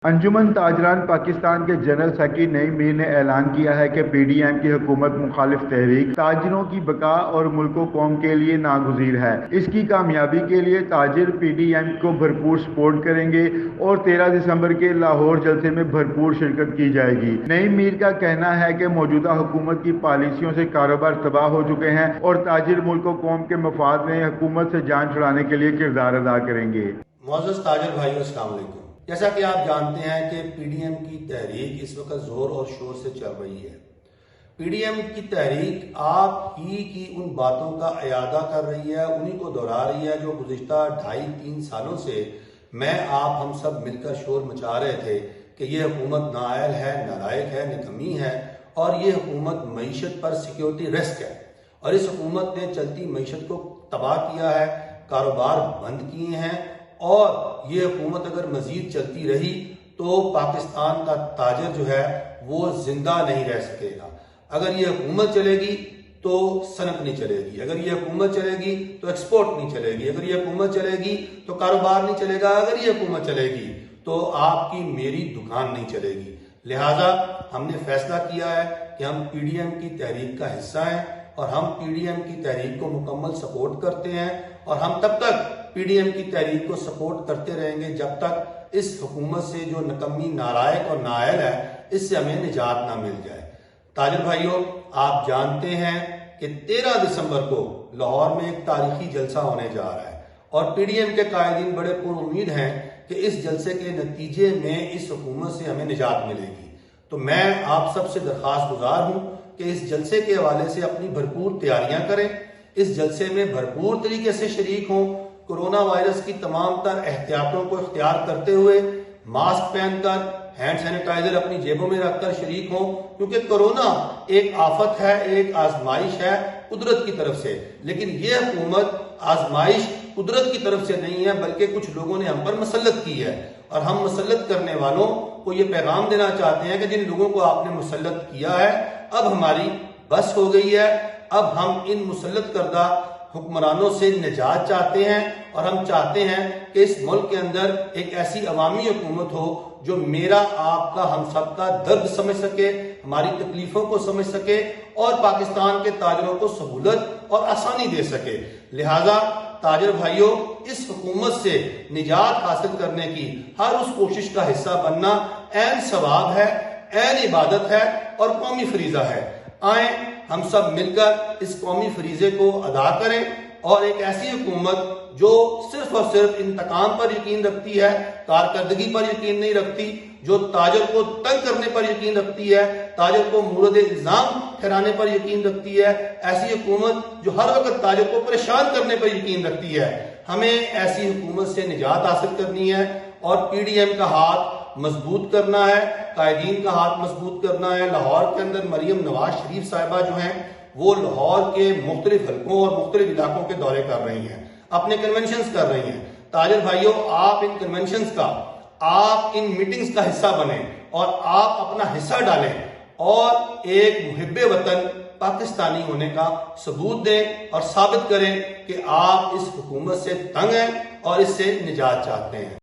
انجمن تاجران پاکستان کے general secretary نعیم میر نے اعلان کیا ہے کہ پی ڈی ایم کی حکومت مخالف تحریک تاجروں کی بقا اور ملک و قوم کے لیے ناگزیر ہے۔ اس کی کامیابی کے لیے تاجر پی ڈی ایم کو بھرپور سپورٹ کریں گے اور 13 دسمبر کے لاہور جلسے میں بھرپور شرکت کی جائے گی۔ نعیم میر کا کہنا ہے کہ موجودہ حکومت کی پالیسیوں سے کاروبار تباہ ہو چکے ہیں اور تاجر ملک و قوم کے مفاد میں حکومت سے جان چھڑانے کے لیے کردار ادا کریں گے۔ معزز تاجر بھائیو، السلام علیکم۔ جیسا کہ آپ جانتے ہیں کہ پی ڈی ایم کی تحریک اس وقت زور اور شور سے چل رہی ہے۔ پی ڈی ایم کی تحریک آپ ہی کی ان باتوں کا اعادہ کر رہی ہے، انہی کو دہرا رہی ہے جو گزشتہ 2.5-3 سالوں سے میں آپ ہم سب مل کر شور مچا رہے تھے کہ یہ حکومت نااہل ہے، نالائق ہے، نکمی ہے اور یہ حکومت معیشت پر سیکیورٹی رسک ہے، اور اس حکومت نے چلتی معیشت کو تباہ کیا ہے، کاروبار بند کیے ہیں، اور یہ حکومت اگر مزید چلتی رہی تو پاکستان کا تاجر جو ہے وہ زندہ نہیں رہ سکے گا۔ اگر یہ حکومت چلے گی تو صنعت نہیں چلے گی، اگر یہ حکومت چلے گی تو ایکسپورٹ نہیں چلے گی، اگر یہ حکومت چلے گی تو کاروبار نہیں چلے گا، اگر یہ حکومت چلے گی تو آپ کی میری دکان نہیں چلے گی۔ لہٰذا ہم نے فیصلہ کیا ہے کہ ہم پی ڈی ایم کی تحریک کا حصہ ہیں اور ہم پی ڈی ایم کی تحریک کو مکمل سپورٹ کرتے ہیں، اور ہم تب تک پی ڈی ایم کی تحریک کو سپورٹ کرتے رہیں گے جب تک اس حکومت سے جو نکمی، نالائق اور نااہل ہے اس سے ہمیں نجات نہ مل جائے۔ تاجر بھائیوں، آپ جانتے ہیں کہ 13 دسمبر کو لاہور میں ایک تاریخی جلسہ ہونے جا رہا ہے، اور پی ڈی ایم کے قائدین بڑے پر امید ہیں کہ اس جلسے کے نتیجے میں اس حکومت سے ہمیں نجات ملے گی۔ تو میں آپ سب سے درخواست گزار ہوں کہ اس جلسے کے حوالے سے اپنی بھرپور تیاریاں کریں، اس جلسے میں بھرپور طریقے سے شریک ہوں، کورونا وائرس کی تمام تر احتیاطوں کو اختیار کرتے ہوئے ماسک پہن کر، ہینڈ سینیٹائزر اپنی جیبوں میں رکھ کر شریک ہوں، کیونکہ کورونا ایک آفت ہے، ایک آزمائش ہے قدرت کی طرف سے، لیکن یہ حکومت آزمائش قدرت کی طرف سے نہیں ہے بلکہ کچھ لوگوں نے ہم پر مسلط کی ہے، اور ہم مسلط کرنے والوں کو یہ پیغام دینا چاہتے ہیں کہ جن لوگوں کو آپ نے مسلط کیا ہے اب ہماری بس ہو گئی ہے، اب ہم ان مسلط کردہ حکمرانوں سے نجات چاہتے ہیں، اور ہم چاہتے ہیں کہ اس ملک کے اندر ایک ایسی عوامی حکومت ہو جو میرا، آپ کا، ہم سب کا درد سمجھ سکے، ہماری تکلیفوں کو سمجھ سکے اور پاکستان کے تاجروں کو سہولت اور آسانی دے سکے۔ لہٰذا تاجر بھائیوں، اس حکومت سے نجات حاصل کرنے کی ہر اس کوشش کا حصہ بننا عین ثواب ہے، عین عبادت ہے اور قومی فریضہ ہے۔ آئیں ہم سب مل کر اس قومی فریضے کو ادا کریں، اور ایک ایسی حکومت جو صرف اور صرف انتقام پر یقین رکھتی ہے، کارکردگی پر یقین نہیں رکھتی، جو تاجر کو تنگ کرنے پر یقین رکھتی ہے، تاجر کو مورد الزام ٹھہرانے پر یقین رکھتی ہے، ایسی حکومت جو ہر وقت تاجر کو پریشان کرنے پر یقین رکھتی ہے، ہمیں ایسی حکومت سے نجات حاصل کرنی ہے اور پی ڈی ایم کا ہاتھ مضبوط کرنا ہے، قائدین کا ہاتھ مضبوط کرنا ہے۔ لاہور کے اندر مریم نواز شریف صاحبہ جو ہیں وہ لاہور کے مختلف حلقوں اور مختلف علاقوں کے دورے کر رہی ہیں، اپنے کنونشنز کر رہی ہیں۔ تاجر بھائیوں، آپ ان کنونشنز کا، آپ ان میٹنگز کا حصہ بنیں اور آپ اپنا حصہ ڈالیں اور ایک محب وطن پاکستانی ہونے کا ثبوت دیں اور ثابت کریں کہ آپ اس حکومت سے تنگ ہیں اور اس سے نجات چاہتے ہیں۔